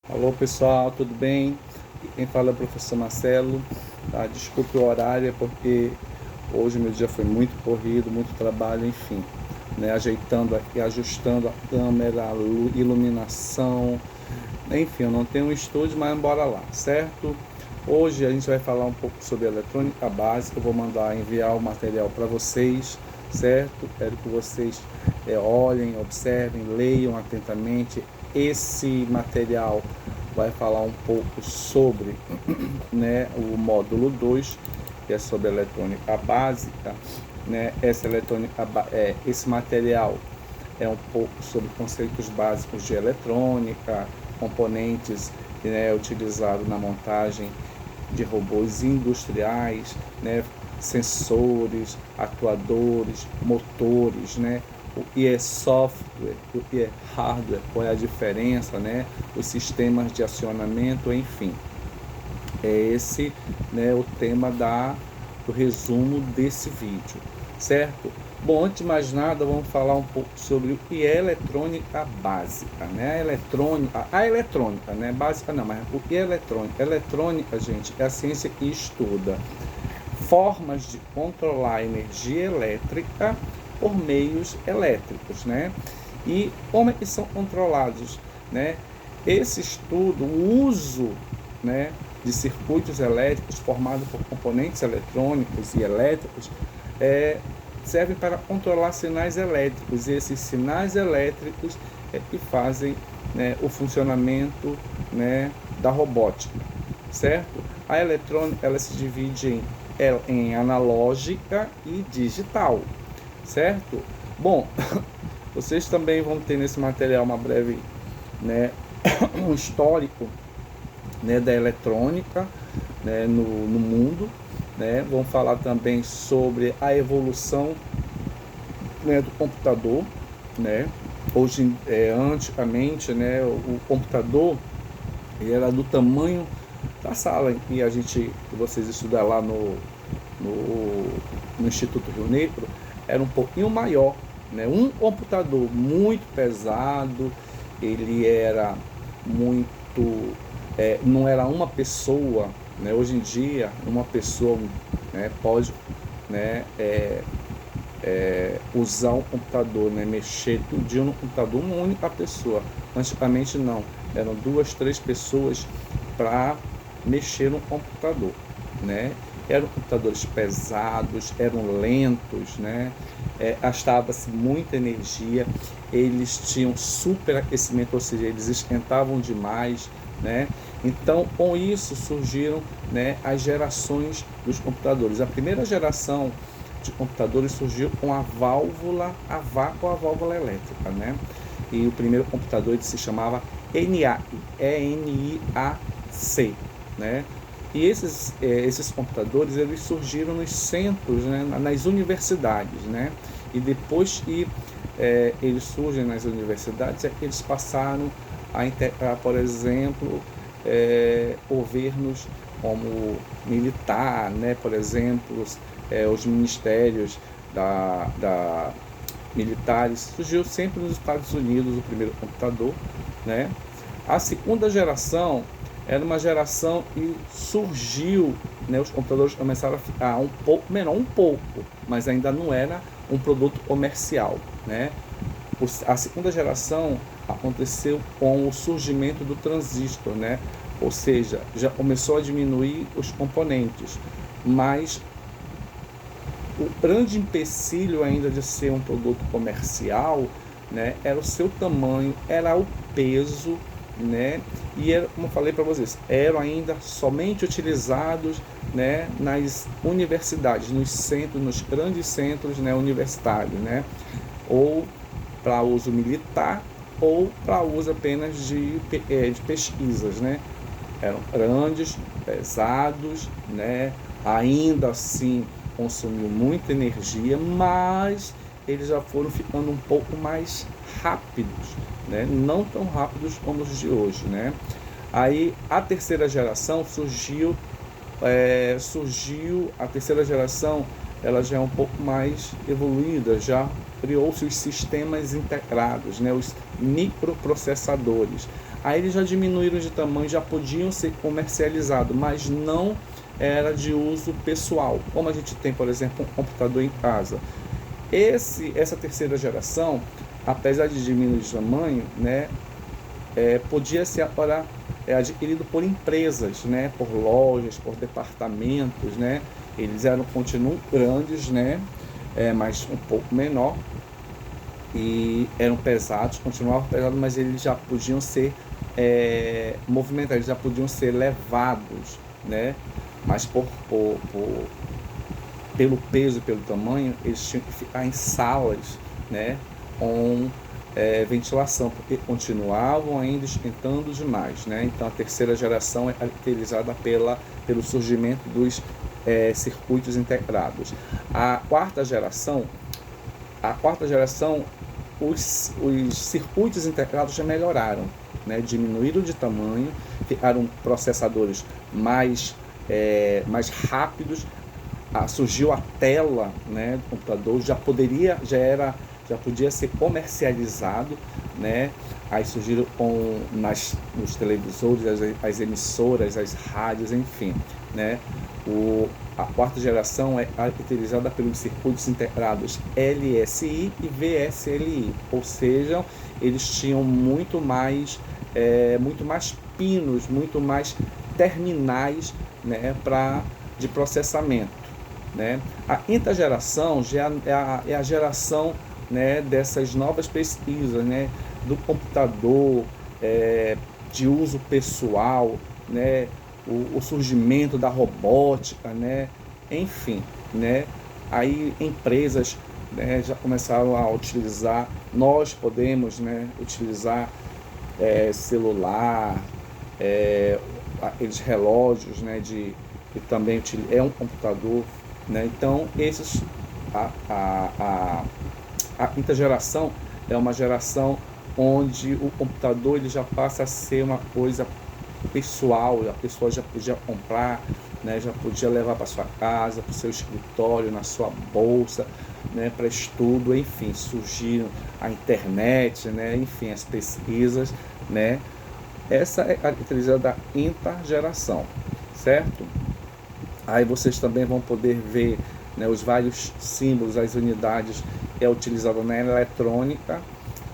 Alô pessoal, tudo bem? Quem fala é o professor Marcelo. Tá? Desculpe o horário, é porque hoje meu dia foi muito corrido, muito trabalho, enfim. Né? Ajeitando aqui, ajustando a câmera, a iluminação. Enfim, eu não tenho um estúdio, mas bora lá, certo? Hoje a gente vai falar um pouco sobre eletrônica básica. Eu vou mandar enviar o material para vocês, certo? Quero que vocês olhem, observem, leiam atentamente. Esse material vai falar um pouco sobre, né, o módulo 2, que é sobre eletrônica básica. Né? Esse material é um pouco sobre conceitos básicos de eletrônica, componentes, né, utilizados na montagem de robôs industriais, né, sensores, atuadores, motores, né, o que é software, o que é hardware, qual é a diferença, né, os sistemas de acionamento, enfim. É esse, né, o tema do resumo desse vídeo, certo? Bom, antes de mais nada, vamos falar um pouco sobre o que é eletrônica básica, né? A eletrônica, né? Básica não, mas o que é eletrônica? Eletrônica, gente, é a ciência que estuda formas de controlar a energia elétrica por meios elétricos, né? E como é que são controlados, né? Esse estudo, o uso, né, de circuitos elétricos formados por componentes eletrônicos e elétricos serve para controlar sinais elétricos. E esses sinais elétricos que fazem, né, o funcionamento, né, da robótica, certo? A eletrônica ela se divide em analógica e digital, certo? Bom, vocês também vão ter nesse material uma breve, né, um histórico, né, da eletrônica, né, no mundo, né? Vamos falar também sobre a evolução, né, do computador, né? Hoje, antigamente, né, o computador ele era do tamanho da sala em que que vocês estudam lá no Instituto Rio Negro, era um pouquinho maior, né? Um computador muito pesado, ele era muito, não era uma pessoa, né? Hoje em dia uma pessoa, né, pode, né, usar um computador, né, mexer tudinho no computador, uma única pessoa. Antigamente não, eram duas, três pessoas para mexer no computador, né? Eram computadores pesados, eram lentos, né? Gastava-se muita energia, eles tinham superaquecimento, ou seja, eles esquentavam demais, né? Então, com isso surgiram, né, as gerações dos computadores. A primeira geração de computadores surgiu com a válvula a vácuo, a válvula elétrica, né? E o primeiro computador ele se chamava ENIAC, ENIAC, né? E esses computadores eles surgiram nos centros, né, nas universidades, né? E depois que eles surgem nas universidades, é que eles passaram a integrar, por exemplo, governos como militar, né? Por exemplo, os ministérios da militares. Surgiu sempre nos Estados Unidos o primeiro computador, né? A segunda geração era uma geração que surgiu, né, os computadores começaram a ficar um pouco menor, mas ainda não era um produto comercial, né? A segunda geração aconteceu com o surgimento do transistor, né? Ou seja, já começou a diminuir os componentes, mas o grande empecilho ainda de ser um produto comercial, né, era o seu tamanho, era o peso, né, e era, como eu falei para vocês, eram ainda somente utilizados, né, nas universidades, nos centros, nos grandes centros, né, universitários, né, ou para uso militar ou para uso apenas de pesquisas, né. Eram grandes, pesados, né, ainda assim consumiu muita energia, mas eles já foram ficando um pouco mais rápidos, né? Não tão rápidos como os de hoje, né? Aí a terceira geração surgiu a terceira geração, ela já é um pouco mais evoluída, já criou-se os sistemas integrados, né? Os microprocessadores. Aí eles já diminuíram de tamanho, já podiam ser comercializados, mas não era de uso pessoal. Como a gente tem, por exemplo, um computador em casa. Essa terceira geração, apesar de diminuir de tamanho, né, podia ser agora adquirido por empresas, né, por lojas, por departamentos, né. Eles continuam grandes, né, mas um pouco menor, e eram pesados, continuavam pesados, mas eles já podiam ser movimentados, eles já podiam ser levados, né, mas pelo peso e pelo tamanho, eles tinham que ficar em salas, né, com ventilação, porque continuavam ainda esquentando demais, né? Então a terceira geração é caracterizada pelo surgimento dos circuitos integrados. A quarta geração, os circuitos integrados já melhoraram, né? Diminuíram de tamanho, ficaram processadores mais rápidos, surgiu a tela, né, do computador, já podia ser comercializado, né? Aí surgiram nos televisores, as emissoras, as rádios, enfim, né? A quarta geração é caracterizada pelos circuitos integrados LSI e VSLI, ou seja, eles tinham muito mais pinos, muito mais terminais, né, de processamento, né? A quinta geração já é a geração, né, dessas novas pesquisas, né, do computador, de uso pessoal, né, o surgimento da robótica, né, enfim, né, aí empresas, né, já começaram a utilizar, nós podemos, né, utilizar celular, aqueles relógios, né, que também é um computador, né, então a quinta geração é uma geração onde o computador ele já passa a ser uma coisa pessoal, a pessoa já podia comprar, né, já podia levar para sua casa, para o seu escritório, na sua bolsa, né, para estudo, enfim, surgiram a internet, né, enfim, as pesquisas, né. Essa é a característica da quinta geração, certo? Aí vocês também vão poder ver, né, os vários símbolos, as unidades utilizadas na eletrônica,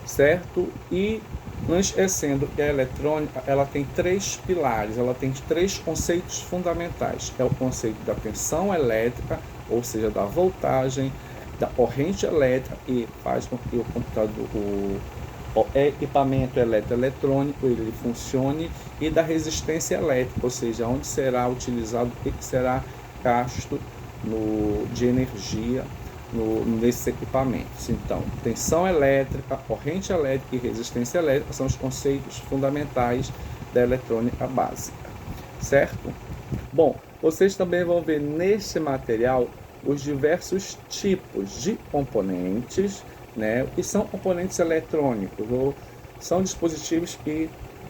certo? E não esquecendo que a eletrônica ela tem três pilares, ela tem três conceitos fundamentais. É o conceito da tensão elétrica, ou seja, da voltagem, da corrente elétrica, e faz com que o computador, o equipamento eletroeletrônico ele funcione, e da resistência elétrica, ou seja, onde será utilizado, o que será gasto de energia nesses equipamentos. Então, tensão elétrica, corrente elétrica e resistência elétrica são os conceitos fundamentais da eletrônica básica, certo? Bom, vocês também vão ver neste material os diversos tipos de componentes, né? O que são componentes eletrônicos? São dispositivos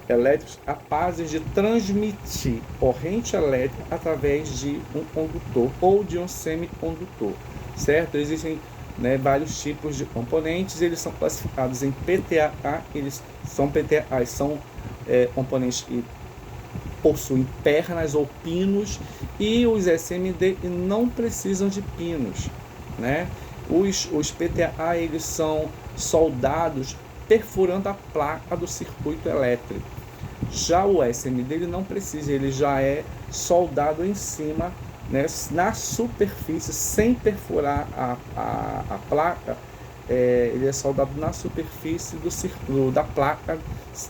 elétricos capazes de transmitir corrente elétrica através de um condutor ou de um semicondutor, certo? Existem, né, vários tipos de componentes, eles são classificados em PTAA, são componentes que possuem pernas ou pinos, e os SMD não precisam de pinos, né? Os PTAA eles são soldados perfurando a placa do circuito elétrico. Já o SMD ele não precisa, ele já é soldado em cima, né, na superfície, sem perfurar a placa. Ele é soldado na superfície da placa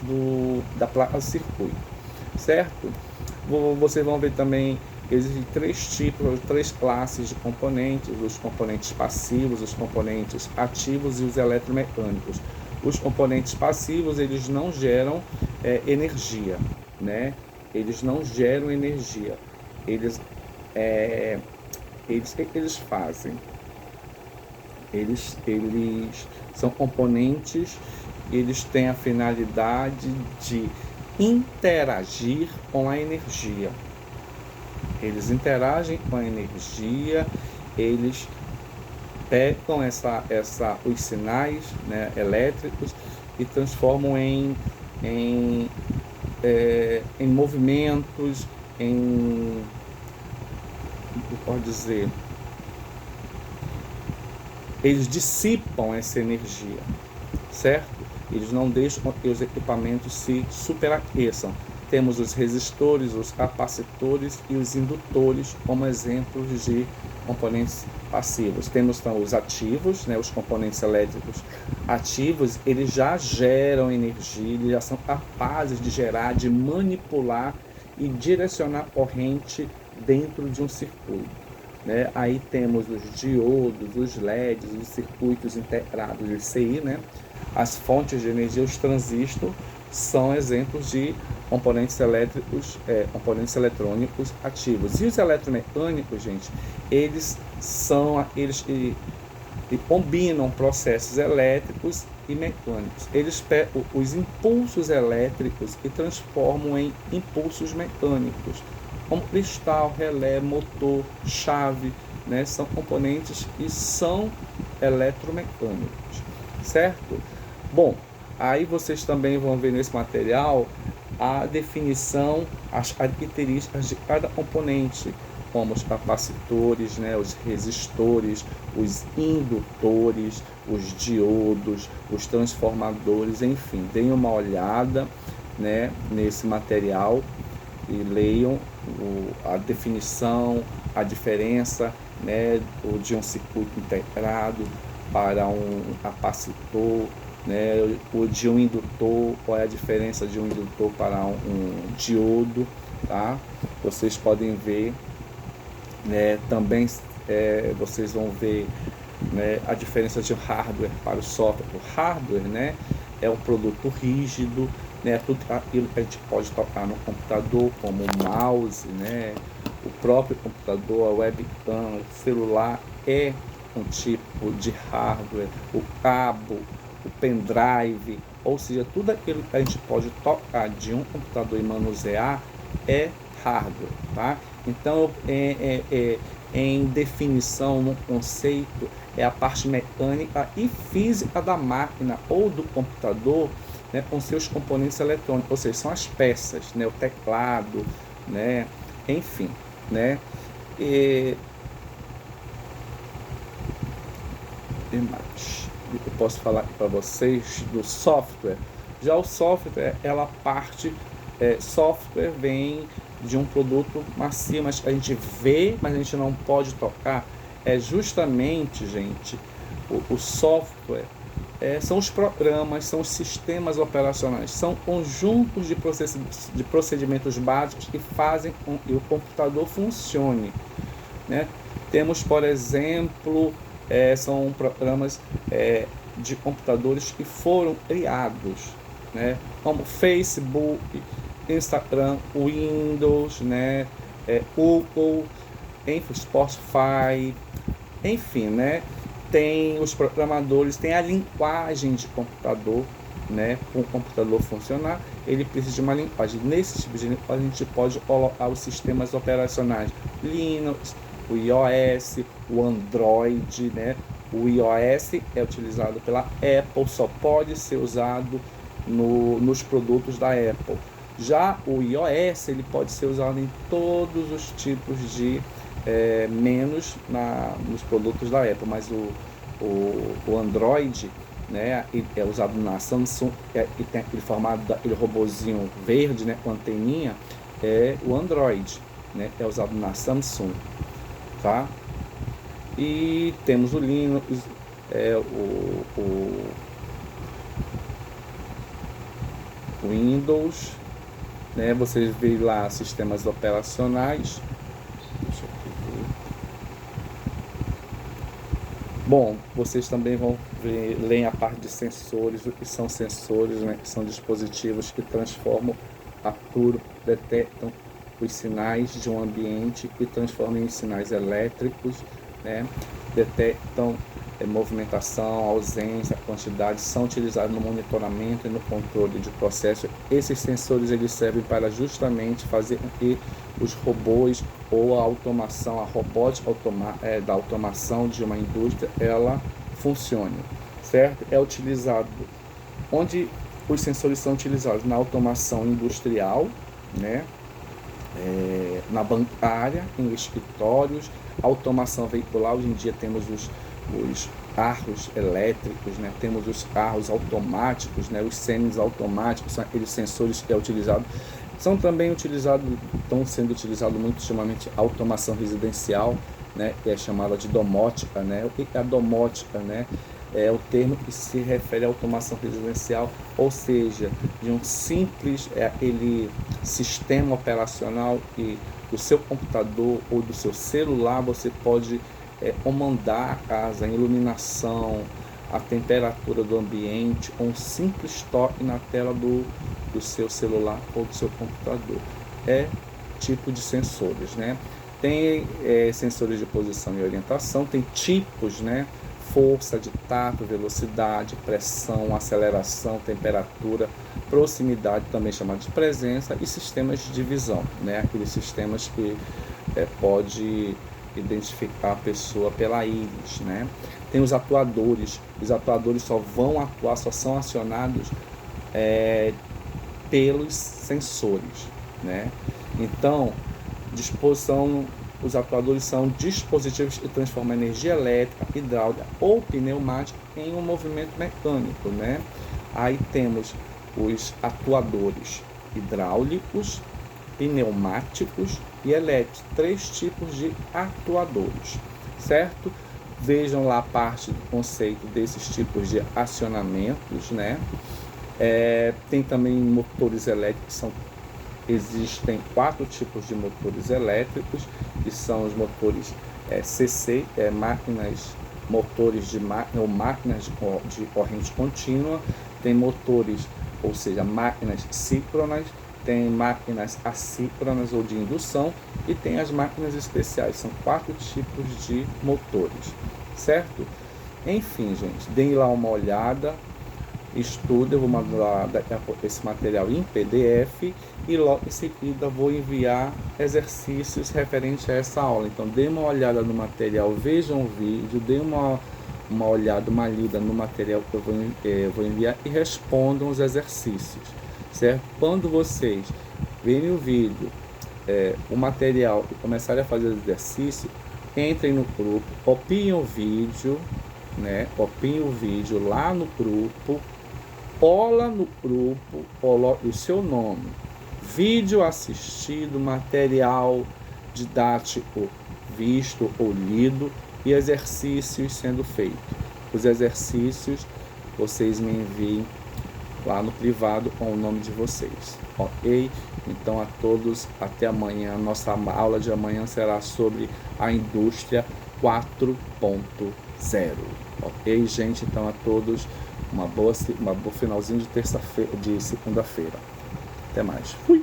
do circuito, certo? Vocês vão ver também que existem três classes de componentes: os componentes passivos, os componentes ativos e os eletromecânicos. Os componentes passivos eles não geram energia, né? Eles não geram energia. Eles o que eles fazem? Eles são componentes, eles têm a finalidade de interagir com a energia. Eles interagem com a energia, eles pegam os sinais, né, elétricos, e transformam em em movimentos, pode dizer, eles dissipam essa energia, certo? Eles não deixam que os equipamentos se superaqueçam. Temos os resistores, os capacitores e os indutores como exemplos de componentes passivos. Temos então os ativos, né, os componentes elétricos ativos, eles já geram energia, eles já são capazes de gerar, de manipular e direcionar corrente dentro de um circuito, né? Aí temos os diodos, os LEDs, os circuitos integrados de CI, né? As fontes de energia, os transistores, são exemplos de componentes elétricos, componentes eletrônicos ativos. E os eletromecânicos, gente, eles são aqueles que combinam processos elétricos e mecânicos. Eles pegam os impulsos elétricos e transformam em impulsos mecânicos, como cristal, relé, motor, chave, né? São componentes que são eletromecânicos, certo? Bom, aí vocês também vão ver nesse material a definição, as características de cada componente, como os capacitores, né, os resistores, os indutores, os diodos, os transformadores, enfim, deem uma olhada, né, nesse material e leiam a definição, a diferença, né, de um circuito integrado para um capacitor, né, o de um indutor, qual é a diferença de um indutor para um diodo, tá? Vocês podem ver, né, também vocês vão ver, né, a diferença de hardware para o software. O hardware, né, é um produto rígido, né, tudo aquilo que a gente pode tocar no computador, como o mouse, né, o próprio computador, a webcam, o celular é um tipo de hardware, o cabo, o pendrive, ou seja, tudo aquilo que a gente pode tocar de um computador e manusear é hardware, tá? Então, em definição, no conceito, é a parte mecânica e física da máquina ou do computador, né, com seus componentes eletrônicos, ou seja, são as peças, né, o teclado, né, enfim, né, e mais eu posso falar para vocês do software. Já o software, ela parte, software vem de um produto macio, mas a gente vê, mas a gente não pode tocar. É justamente, gente, o software são os programas, são os sistemas operacionais, são conjuntos de procedimentos básicos que fazem com que o computador funcione, né? Temos, por exemplo, são programas de computadores que foram criados, né? Como Facebook, Instagram, Windows, né? Google, Spotify, enfim, né? Tem os programadores, tem a linguagem de computador, né? Para o computador funcionar, ele precisa de uma linguagem. Nesse tipo de linguagem, a gente pode colocar os sistemas operacionais Linux, o iOS, o Android, né? O iOS é utilizado pela Apple, só pode ser usado nos produtos da Apple. Já o iOS, ele pode ser usado em todos os tipos de, menos nos produtos da Apple, mas o Android, né, é usado na Samsung, e tem aquele formato daquele robozinho verde, né, com anteninha, o Android, né, é usado na Samsung, tá? E temos o Linux, o Windows, né? Vocês veem lá sistemas operacionais. Deixa eu ver. Bom, vocês também vão ver, ler a parte de sensores, o que são sensores, né? Que são dispositivos que transformam, capturam, detectam os sinais de um ambiente e transformam em sinais elétricos, né? Detectam movimentação, ausência, quantidade, são utilizados no monitoramento e no controle de processo. Esses sensores, eles servem para justamente fazer com que os robôs ou a automação, a robótica da automação de uma indústria, ela funcione, certo? É utilizado onde Os sensores são utilizados na automação industrial, né? Na bancária, em escritórios, automação veicular. Hoje em dia temos os carros elétricos, né? Temos os carros automáticos, né? Os semi-automáticos, são aqueles sensores que são também utilizados, estão sendo utilizados muito ultimamente a automação residencial, né? Que é chamada de domótica, né? O que é a domótica, né? É o termo que se refere à automação residencial, ou seja, de um simples aquele sistema operacional que do seu computador ou do seu celular você pode comandar a casa, a iluminação, a temperatura do ambiente, com um simples toque na tela do seu celular ou do seu computador. É tipo de sensores, né? Tem sensores de posição e orientação, tem tipos, né? Força de tato, velocidade, pressão, aceleração, temperatura, proximidade, também chamado de presença, e sistemas de visão, né? Aqueles sistemas que pode identificar a pessoa pela íris, né? Tem os atuadores só vão atuar, só são acionados pelos sensores, né? Então, os atuadores são dispositivos que transformam energia elétrica, hidráulica ou pneumática em um movimento mecânico, né? Aí temos os atuadores hidráulicos, pneumáticos e elétricos, 3 tipos de atuadores, certo? Vejam lá a parte do conceito desses tipos de acionamentos, né? Tem também motores elétricos, existem 4 tipos de motores elétricos, que são os motores CC, motores ou máquinas de corrente contínua, tem motores, ou seja, máquinas síncronas, tem máquinas assíncronas ou de indução, e tem as máquinas especiais. São 4 tipos de motores, certo? Enfim, gente, deem lá uma olhada, estudem. Eu vou mandar daqui a pouco esse material em PDF e logo em seguida vou enviar exercícios referentes a essa aula. Então, deem uma olhada no material, vejam o vídeo, deem uma olhada, uma lida no material que eu vou enviar e respondam os exercícios, certo? Quando vocês verem o vídeo, o material e começarem a fazer o exercício, entrem no grupo, copiem o vídeo, né? Copiem o vídeo lá no grupo, cola no grupo, coloque o seu nome, vídeo assistido, material didático visto ou lido e exercícios sendo feitos. Os exercícios vocês me enviem lá no privado com o nome de vocês, ok? Então, a todos, até amanhã. Nossa aula de amanhã será sobre a indústria 4.0, ok, gente? Então, a todos uma boa finalzinho de segunda-feira. Até mais. Fui!